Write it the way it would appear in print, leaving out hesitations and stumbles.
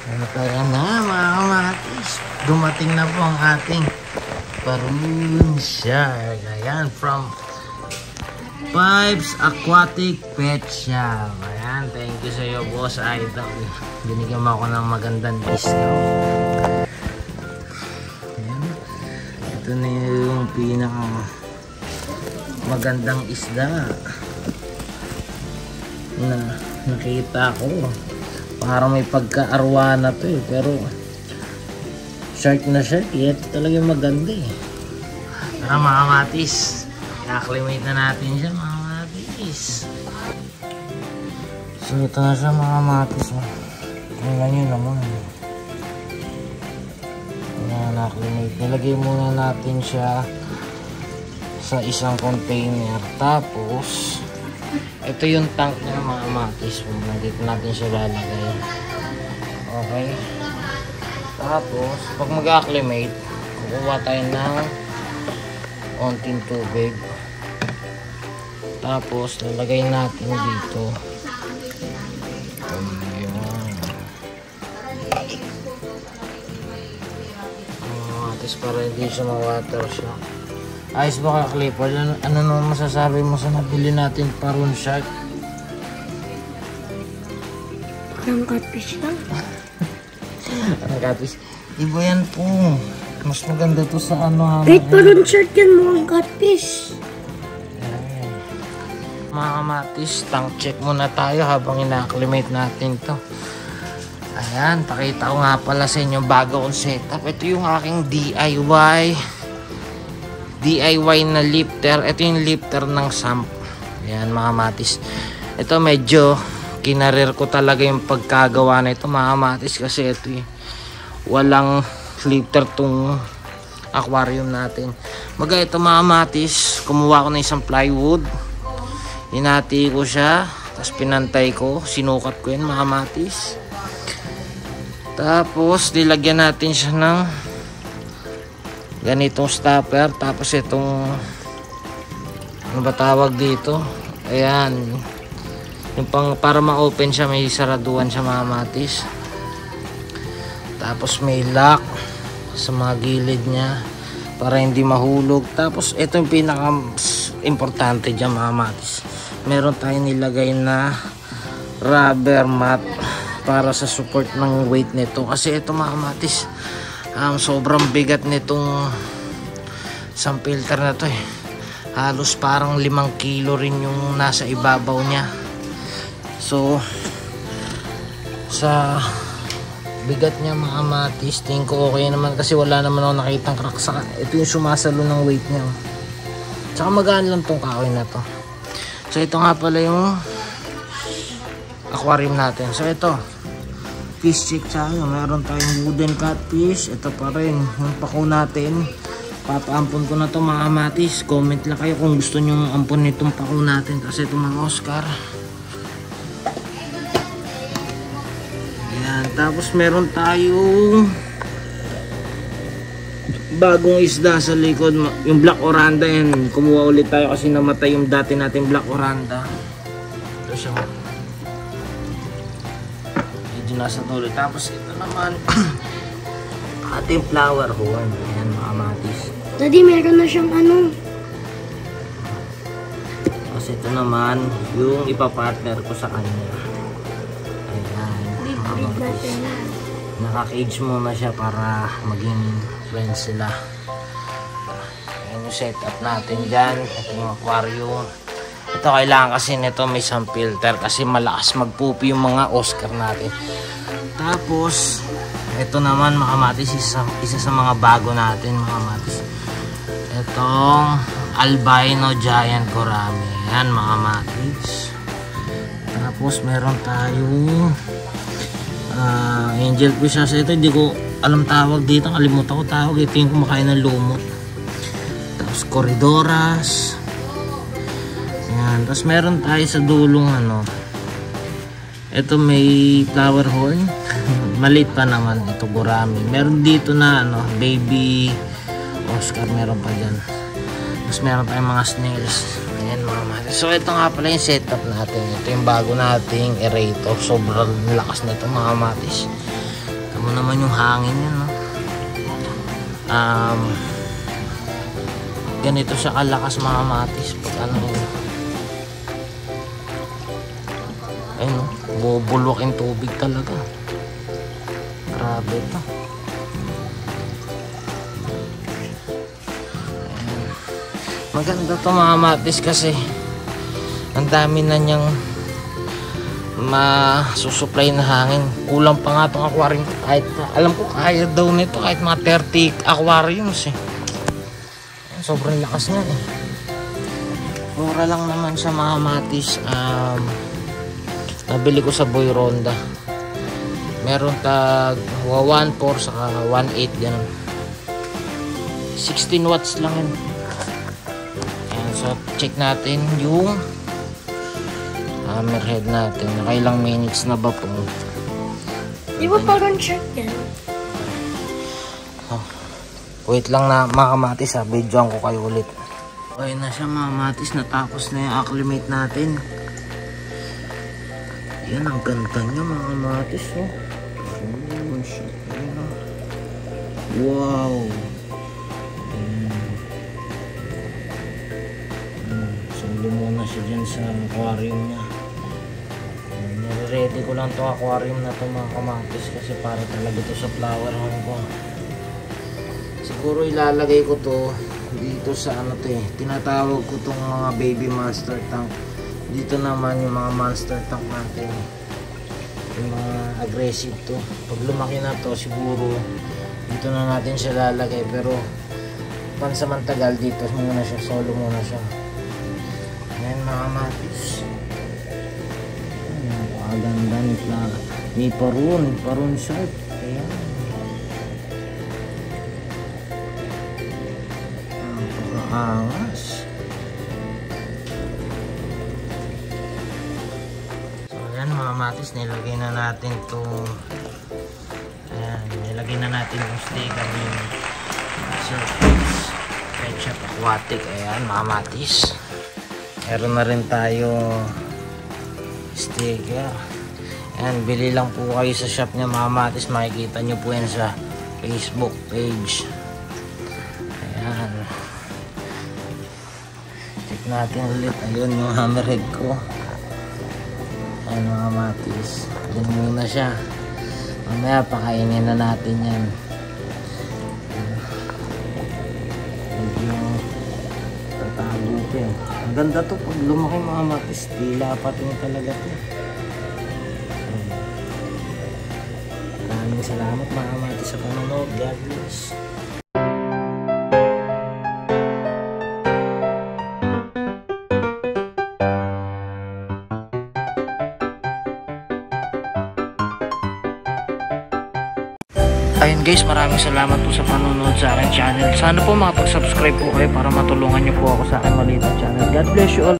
Kaya na mga kamatis, dumating na po ang ating Baroon Shark. Ayan, from Pipes Aquatic Pet Shop. Ayan, thank you sa iyo, Boss Idol. Binigyan mo ako ng magandang discount. Ayan, ito na yung pinaka magandang isda na nakita ko. Parang may pagka-arwana to eh, pero shark na shark eh. Ito talaga maganda eh. Tara mga kamatis, i-acclimate na natin siya mga kamatis. So ito na siya mga kamatis oh. Tingnan nyo naman. Na-acclimate. Nilagay muna natin siya sa isang container. Tapos ito yung tank niya mga kamatis. Nandito natin siya lalagay. Okay. Tapos pag mag-acclimate, kukuha tayo ng konting tubig. Tapos lalagay natin dito. Ayan. Kamatis para hindi siya ma-water siya. Ayos ba ka, Clifford? Ano naman masasabi mo sa nabili natin Baroon Shark? Parang catfish lang. Parang catfish? Iba yan po. Mas maganda to sa ano. Kahit Baroon Shark yan mga catfish. Mga kamatis, tank check muna tayo habang ina-acclimate natin to. Ayan, pakita ko nga pala sa inyo bago kong setup. Ito yung aking DIY na lifter. Ito yung lifter ng sump. Ayan mga kamatis. Ito medyo kinarir ko talaga yung pagkagawa na ito mga kamatis. Kasi ito eh, walang lifter tong aquarium natin. Maga ito mga kamatis, kumuha ko na isang plywood. Hinati ko siya. Tapos pinantay ko. Sinukat ko yun mga kamatis. Tapos nilagyan natin siya ng ganitong stopper. Tapos itong ano ba tawag dito, ayan yung pang para ma-open siya, may saraduan siya mga kamatis. Tapos may lock sa mga gilid niya para hindi mahulog. Tapos ito yung pinaka importante dyan mga kamatis, meron tayong nilagay na rubber mat para sa support ng weight nito. Kasi ito mga kamatis, sobrang bigat nitong isang filter na to eh. Halos parang 5 kilo rin yung nasa ibabaw niya. So sa bigat niya mga kamatis, tingin ko okay naman kasi wala naman ako nakitang crack sa ito yung sumasalo ng weight niya. Tsaka magaan lang tong kahoy na to. So ito nga pala yung aquarium natin. So ito, fish check tayo. Meron tayong wooden catfish. Ito pa rin yung pako natin. Papaampon ko na to mga kamatis. Comment lang kayo kung gusto nyo ampon nitong pako natin. Kasi ito mga Oscar. Ayan. Tapos meron tayong bagong isda sa likod. Yung black oranda yan. Kumuha ulit tayo kasi namatay yung dati natin black oranda. Ito siya. Nasa tuloy. Tapos ito naman ating flower horn. Ayan mga kamatis. Daddy, meron na siyang ano. Tapos ito naman yung ipapartner ko sa kanya. Ayan mga kamatis. Naka-cage muna siya para maging friends sila. Ayan yung setup natin dyan. Ito yung aquarium. Ito kailangan kasi nito may isang filter kasi malakas magpupi yung mga Oscar natin. Tapos ito naman mga kamatis, isa sa mga bago natin mga kamatis. Itong albino giant gourami. Yan mga kamatis. Tapos meron tayong angel fish. Ito hindi ko alam tawag dito, kalimutan ko tawag. Ito yung kumakain ng lumot. Tapos corridoras. Yan. Tapos meron tayo sa dulong ano, ito may flower horn. Maliit pa naman ito gourami. Meron dito na ano, baby Oscar, meron pa dyan. Tapos meron tayong mga snails. Ayan mga kamatis. So ito nga pala yung setup natin. Ito yung bago nating aerator. Sobrang lakas nito mga kamatis. Alam mo naman yung hangin yun, no? Ganito siya kalakas mga matis pag ano yun. Ayun, no? Bubulwak yung tubig talaga. Grabe ito. Maganda to mga matis kasi ang dami na niyang masusupply na hangin. Kulang pa nga itong aquarium. Kahit, alam ko kaya daw nito kahit mga 30 aquariums eh. Sobrang lakas niya eh. Mura lang naman siya mga matis. Nabili ko sa Boy Ronda. Meron tag 1.4 saka 1.8 ganun. 16 watts lang yun. Ayan, so check natin yung hammerhead natin. Nakailang minutes na ba po? Di ba parang shirt yan? Oh, wait lang na mga kamatis ha. Videoan ko kayo ulit. Okay na siya mga kamatis. Natapos na yung acclimate natin. Yan ang ganda niya mga kamatis. Oh. Oh, shit. Wow. Solo muna siya dyan sa aquarium niya. Nire-ready ko lang itong aquarium na ito mga kamatis kasi para talaga ito sa flower home ko. Siguro ilalagay ko to dito sa ano to eh. Tinatawag ko itong mga baby monster tank. Dito naman yung mga monster tank natin. Yung mga aggressive to. Pag lumaki na to siguro dito na natin siya lalagay. Pero pansamantagal dito muna siya. Solo muna siya. Ayan mga matis. Ganda ni Flaga. May parun shark. Ayan. Napakaangas. So ayan mga matis, nilagay na natin itong ayan, nilagay na natin yung sticker yung surface Pet Shop Aquatic. Ayan mga matis. Meron na rin tayo sticker. Ayan, bili lang po kayo sa shop niya mga matis. Makikita nyo po yan sa Facebook page. Ayan. Check natin ulit. Ayun yung hammerhead ko. Ayan mga matis. Diyan muna siya. Mamaya pakainin na natin yan. Medyo tatago ko eh. Ang ganda to pag lumaki mga matis. Tila patin talaga to. Maraming salamat mga matis sa panonood. God bless. Ayun guys, maraming salamat po sa panonood sa aking channel. Sana po makapag-subscribe po kayo para matulungan nyo po ako sa aking maliit na channel. God bless you all.